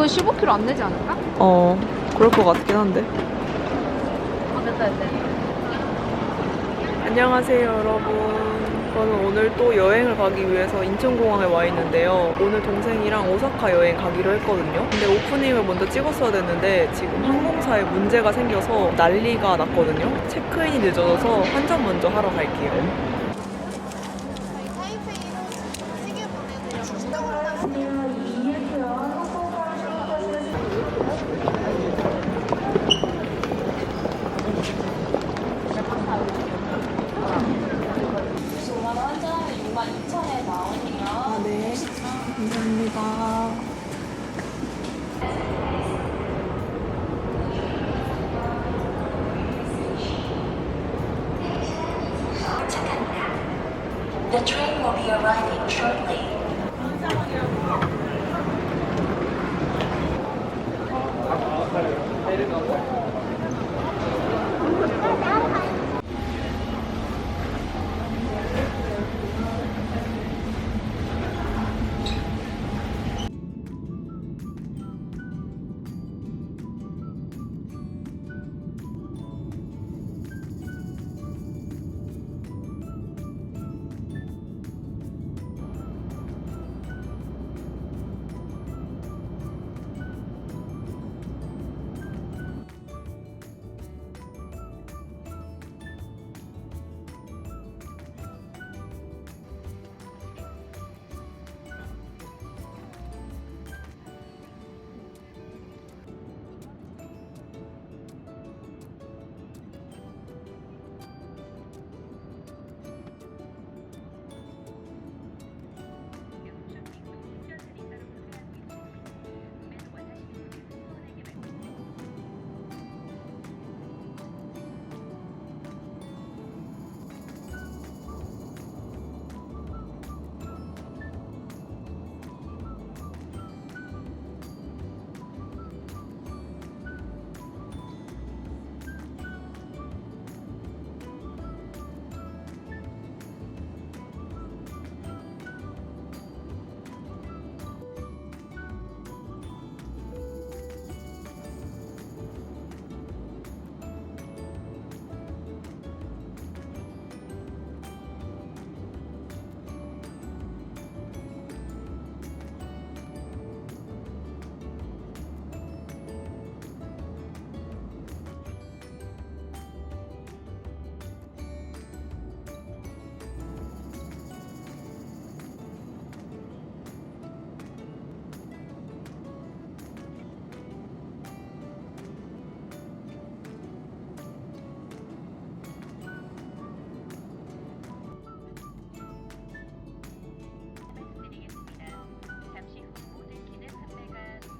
이건 15kg 안 내지 않을까? 그럴 것 같긴 한데. 됐다. 안녕하세요, 여러분. 저는 오늘 또 여행을 가기 위해서 인천공항에 와 있는데요. 오늘 동생이랑 오사카 여행 가기로 했거든요. 근데 오프닝을 먼저 찍었어야 됐는데 지금 항공사에 문제가 생겨서 난리가 났거든요. 체크인이 늦어져서 환전 먼저 하러 갈게요. 네, 감사합니다. The train will be arriving shortly.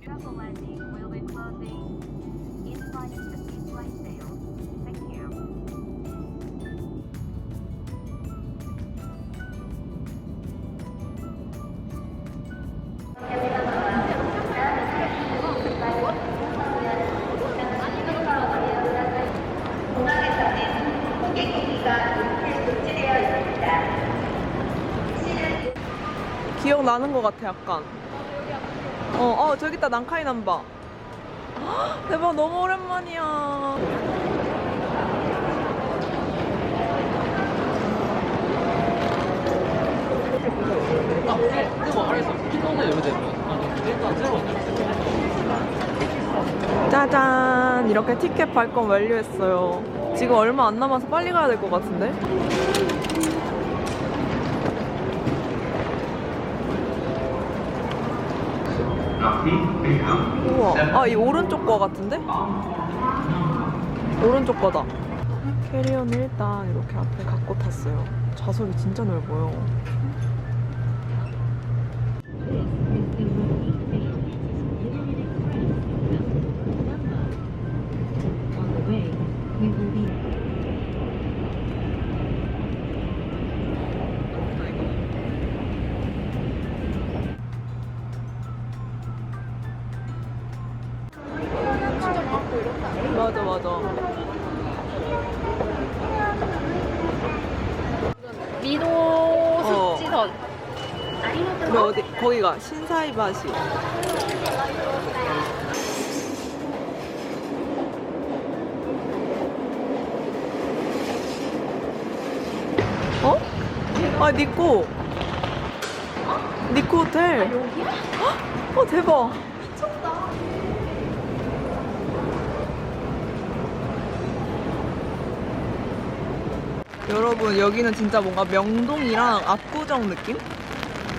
Travel landing will be closing in-flight sales. Thank you. 기억나는 것 같아, 약간. 저기 있다, 난카이 남바. 헉, 대박, 너무 오랜만이야. 짜잔! 이렇게 티켓 발권 완료했어요. 지금 얼마 안 남아서 빨리 가야 될 것 같은데? 우와, 이 오른쪽 거 같은데? 오른쪽 거다. 캐리어는 일단 이렇게 앞에 갖고 탔어요. 좌석이 진짜 넓어요. 맞아. 미노 숙지선. 우리 어디 거기가 신사이바시. 어? 아 니코. 니코 호텔. 여기야? 어 대박. 미쳤다. 여러분 여기는 진짜 뭔가 명동이랑 압구정 느낌?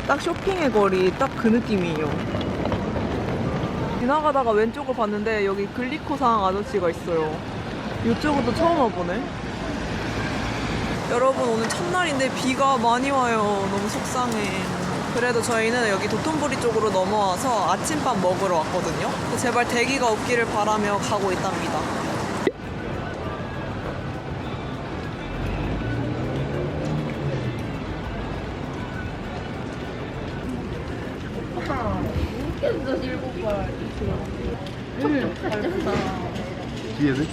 딱 쇼핑의 거리 딱 그 느낌이에요. 지나가다가 왼쪽을 봤는데 여기 글리코상 아저씨가 있어요. 이쪽은 처음 와보네. 여러분 오늘 첫날인데 비가 많이 와요. 너무 속상해. 그래도 저희는 여기 도톤보리 쪽으로 넘어와서 아침밥 먹으러 왔거든요. 제발 대기가 없기를 바라며 가고 있답니다. 웃겼어, 7번. 잘 됐다. 뒤에는?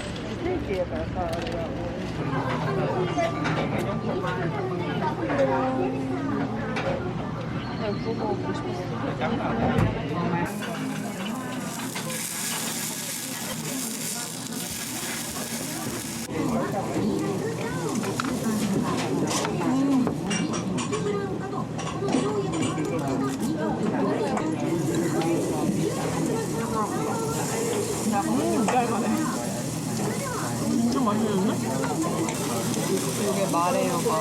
엄청 맛있는데? 이게 마레요가.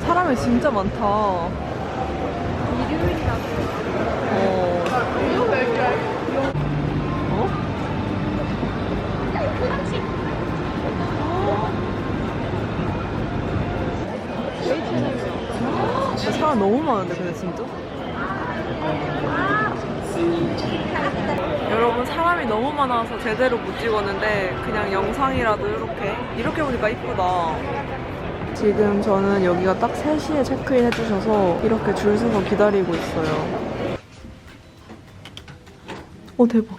사람이 진짜 많다. 일요일이라서. 어? 사람 너무 많은데 근데 진짜? 여러분 사람이 너무 많아서 제대로 못 찍었는데 그냥 영상이라도 이렇게 보니까 이쁘다. 지금 저는 여기가 딱 3시에 체크인 해주셔서 이렇게 줄 서서 기다리고 있어요. 대박.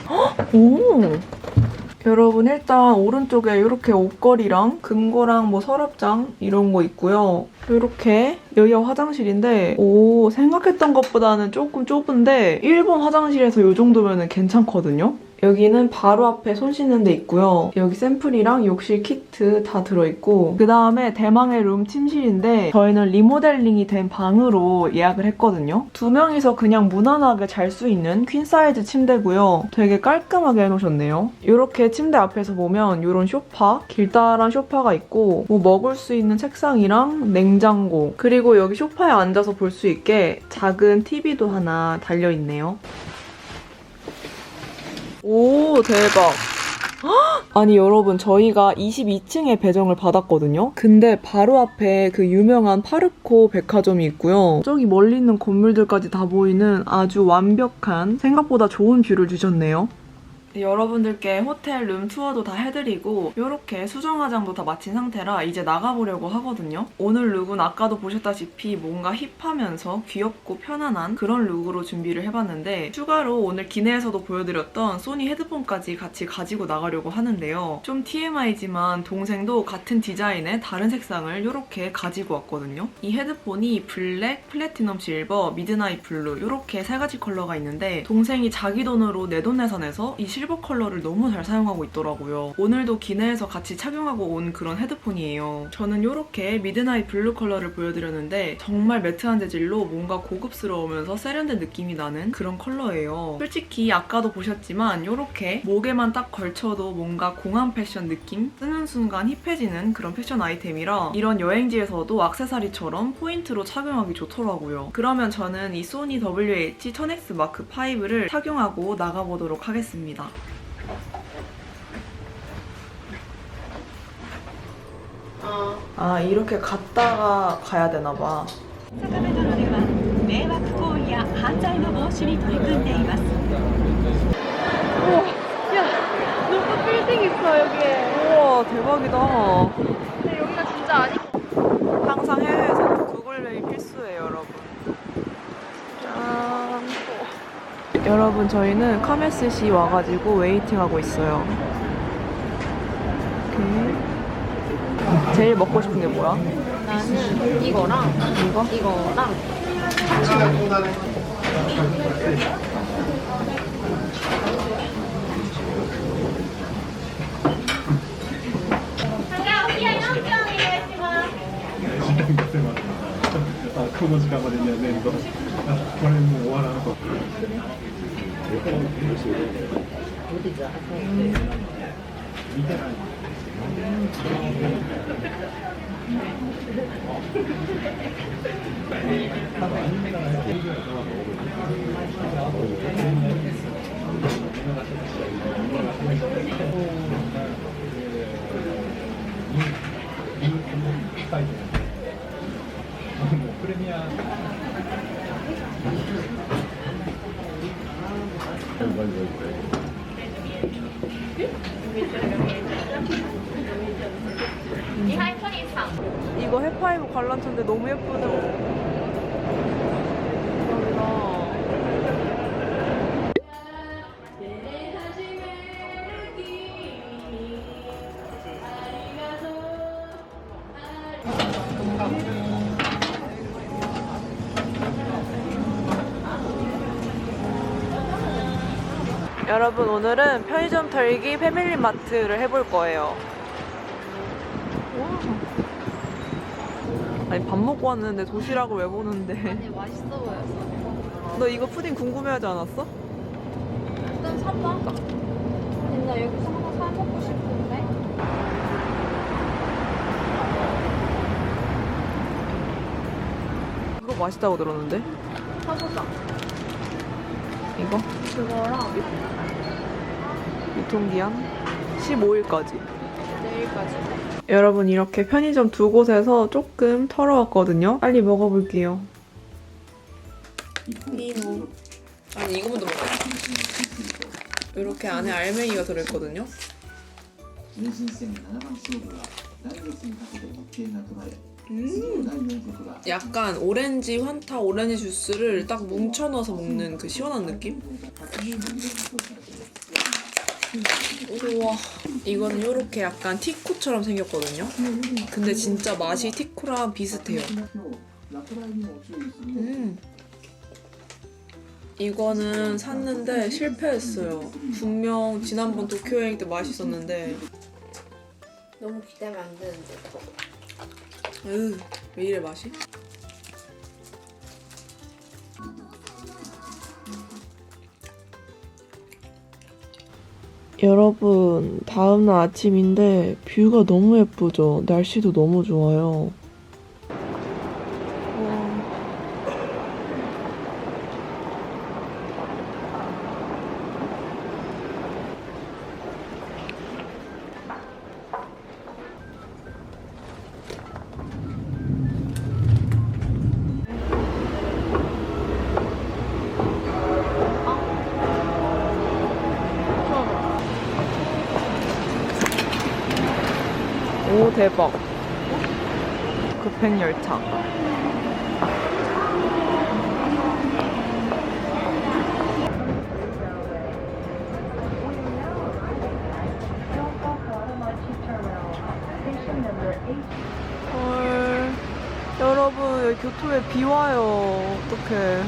헉! 오! 여러분 일단 오른쪽에 이렇게 옷걸이랑 금고랑 뭐 서랍장 이런 거 있고요. 이렇게 여기가 화장실인데 생각했던 것보다는 조금 좁은데 일본 화장실에서 이 정도면 괜찮거든요. 여기는 바로 앞에 손 씻는 데 있고요. 여기 샘플이랑 욕실 키트 다 들어있고 그 다음에 대망의 룸 침실인데 저희는 리모델링이 된 방으로 예약을 했거든요. 2명이서 그냥 무난하게 잘 수 있는 퀸 사이즈 침대고요. 되게 깔끔하게 해놓으셨네요. 이렇게 침대 앞에서 보면 이런 소파, 길다란 소파가 있고 뭐 먹을 수 있는 책상이랑 냉장고 그리고 여기 소파에 앉아서 볼 수 있게 작은 TV도 하나 달려있네요. 오 대박. 아니 여러분 저희가 22층에 배정을 받았거든요. 근데 바로 앞에 그 유명한 파르코 백화점이 있고요. 저기 멀리 있는 건물들까지 다 보이는 아주 완벽한 생각보다 좋은 뷰를 주셨네요. 여러분들께 호텔 룸 투어도 다 해드리고 이렇게 수정 화장도 다 마친 상태라 이제 나가보려고 하거든요. 오늘 룩은 아까도 보셨다시피 뭔가 힙하면서 귀엽고 편안한 그런 룩으로 준비를 해봤는데 추가로 오늘 기내에서도 보여드렸던 소니 헤드폰까지 같이 가지고 나가려고 하는데요. 좀 TMI지만 동생도 같은 디자인의 다른 색상을 이렇게 가지고 왔거든요. 이 헤드폰이 블랙, 플래티넘 실버, 미드나잇 블루 이렇게 3가지 컬러가 있는데 동생이 자기 돈으로 내돈내산해서 이 실버 컬러를 너무 잘 사용하고 있더라고요. 오늘도 기내에서 같이 착용하고 온 그런 헤드폰이에요. 저는 이렇게 미드나잇 블루 컬러를 보여드렸는데 정말 매트한 재질로 뭔가 고급스러우면서 세련된 느낌이 나는 그런 컬러예요. 솔직히 아까도 보셨지만 이렇게 목에만 딱 걸쳐도 뭔가 공항 패션 느낌? 쓰는 순간 힙해지는 그런 패션 아이템이라 이런 여행지에서도 액세서리처럼 포인트로 착용하기 좋더라고요. 그러면 저는 이 소니 WH-1000X 마크 5를 착용하고 나가보도록 하겠습니다. 아, 이렇게 갔다가 가야 되나 봐. 大阪メトロでは迷惑行為や犯罪の防止に取り組んでいます。 너무 빌딩 있어 여기에. 우와, 대박이다. 근데 여기가 진짜 아니. 항상 해외에서는 구글맵이 필수예요, 여러분. 짠. 여러분, 저희는 카메스시 와가지고 웨이팅하고 있어요. 이렇게. 제일 먹고 싶은 게 뭐야? 나는 이거랑 이거랑 이거 해파이브 관람차인데 너무 예쁘죠? 여러분, 오늘은 편의점 털기 패밀리마트를 해볼 거예요. 아니, 밥 먹고 왔는데 도시락을 왜 보는데? 아니 맛있어 보였어. 너 이거 푸딩 궁금해하지 않았어? 일단 사봐. 아니 나 여기서 하나 사 먹고 싶은데. 이거 맛있다고 들었는데? 사보자. 이거? 그거랑 유통기한 15일까지. 내일까지. 여러분, 이렇게 편의점 두 곳에서 조금 털어왔거든요. 빨리 먹어볼게요. 니모. 아니, 이거 먼저 먹어요. 이렇게 안에 알맹이가 들어있거든요. 약간 오렌지 환타 오렌지 주스를 딱 뭉쳐넣어서 먹는 그 시원한 느낌? 우와, 이거는 이렇게 약간 티코처럼 생겼거든요. 근데 진짜 맛이 티코랑 비슷해요. 이거는 샀는데 실패했어요. 분명 지난번 도쿄 여행 때 맛있었는데. 너무 기대하면 안 되는데. 왜 이래 맛이? 여러분, 다음날 아침인데 뷰가 너무 예쁘죠? 날씨도 너무 좋아요. 오, 대박. 급행열차. 헐. 여러분, 여기 교토에 비 와요. 어떡해.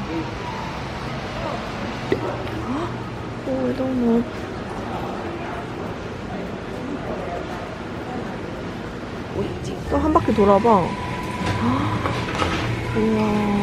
오, 너무. 또 한 바퀴 돌아봐. 우와.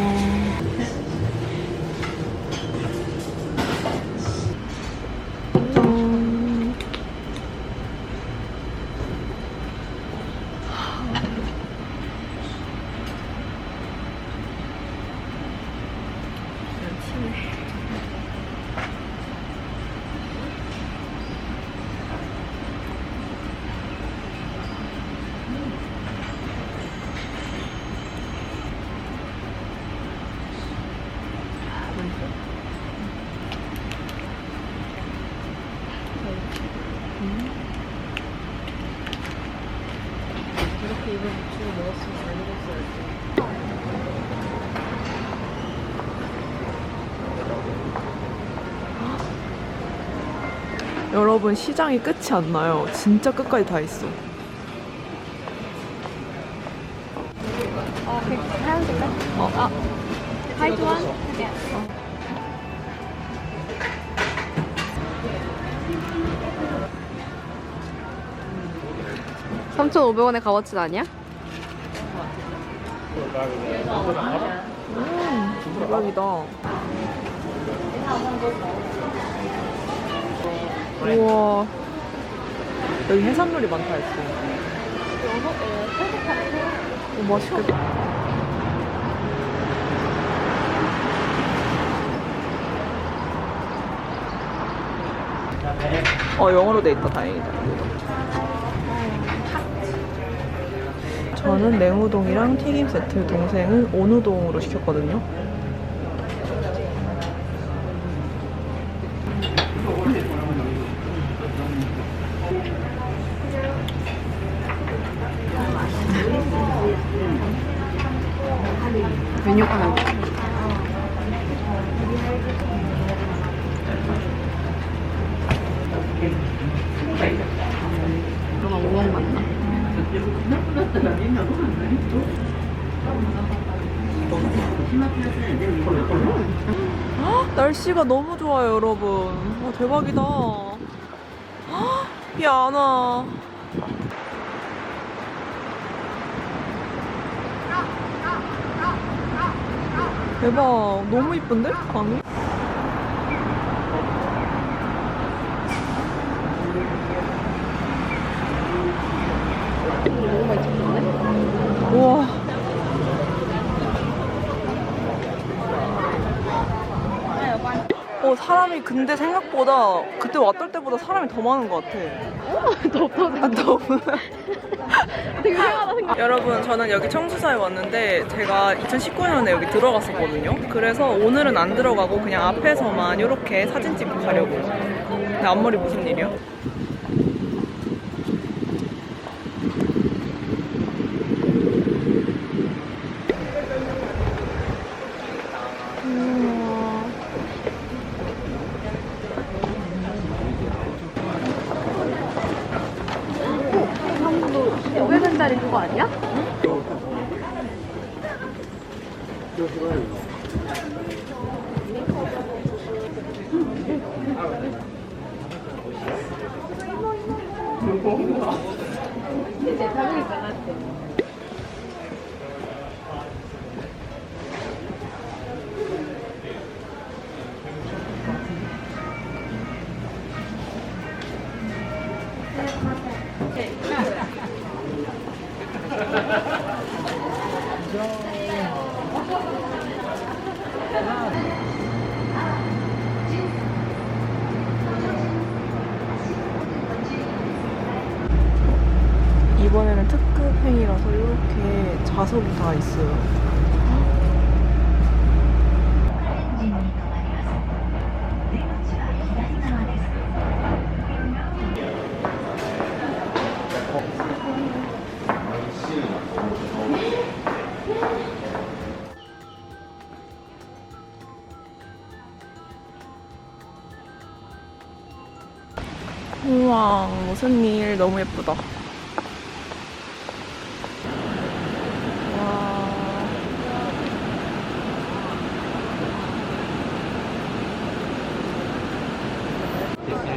이번 주에 먹었으면 잘 먹었어야지. 여러분, 시장이 끝이 안 나요. 진짜 끝까지 다 있어. 하얀 색깔? 화이트 원? 네. 3,500원의 값어치 아니야? 대박이다. 우와. 여기 해산물이 많다 했어. 오, 맛있겠다. 영어로 돼 있다. 다행이다. 저는 냉우동이랑 튀김 세트, 동생은 온우동으로 시켰거든요. 메뉴가 나와. 그러나 우엉 맞나? 날씨가 너무 좋아요, 여러분. 와, 대박이다. 비 안 와. 대박. 너무 이쁜데? 강이? 우와. 사람이 근데 생각보다 그때 왔던 때보다 사람이 더 많은 것 같아. 되게 생각하다 생각. 여러분, 저는 여기 청수사에 왔는데 제가 2019년에 여기 들어갔었거든요. 그래서 오늘은 안 들어가고 그냥 앞에서만 이렇게 사진 찍고 가려고. 근데 앞머리 무슨 일이야? 한국도 500원짜리 그거 아니야? 이번에는 특급 행이라서 이렇게 좌석이 다 있어요. 우와, 무슨 일. 너무 예쁘다.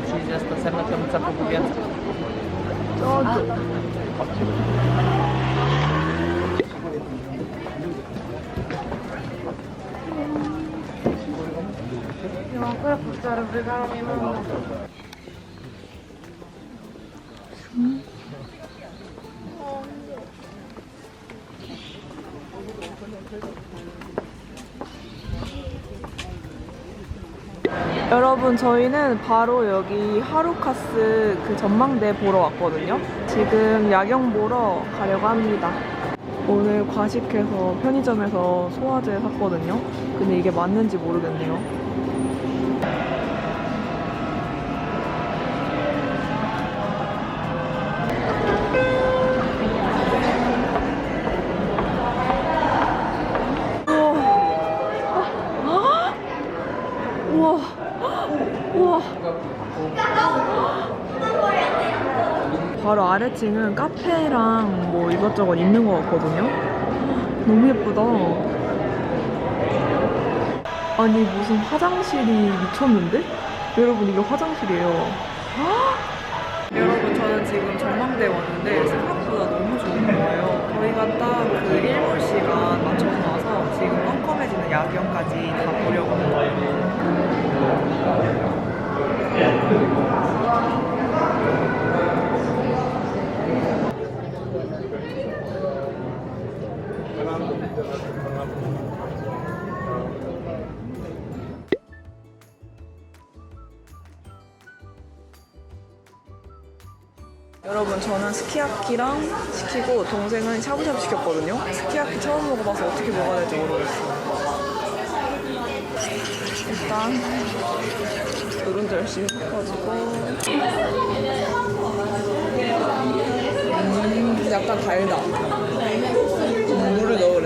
Czyli jest to serna piątka po więcej. 아까 국자를 왜 사람이 먹는 여러분, 저희는 바로 여기 하루카스 그 전망대 보러 왔거든요. 지금 야경 보러 가려고 합니다. 오늘 과식해서 편의점에서 소화제 샀거든요. 근데 이게 맞는지 모르겠네요. 바로 아래층은 카페랑 뭐 이것저것 있는 것 같거든요. 너무 예쁘다. 아니 무슨 화장실이 미쳤는데? 여러분 이게 화장실이에요. 여러분 저는 지금 전망대에 왔는데 생각보다 너무 좋은 거예요. 저희가 딱 그 일몰 시간 맞춰서 와서 지금 깜깜해지는 야경까지 다 보려고 온 거예요. 여러분 저는 스키야키랑 시키고 동생은 샤브샤브 시켰거든요. 스키야키 처음 먹어봐서 어떻게 먹어야 될지 모르겠어요. 일단 노른자 열심히 섞어가지고 약간 달다. 물을 넣으래.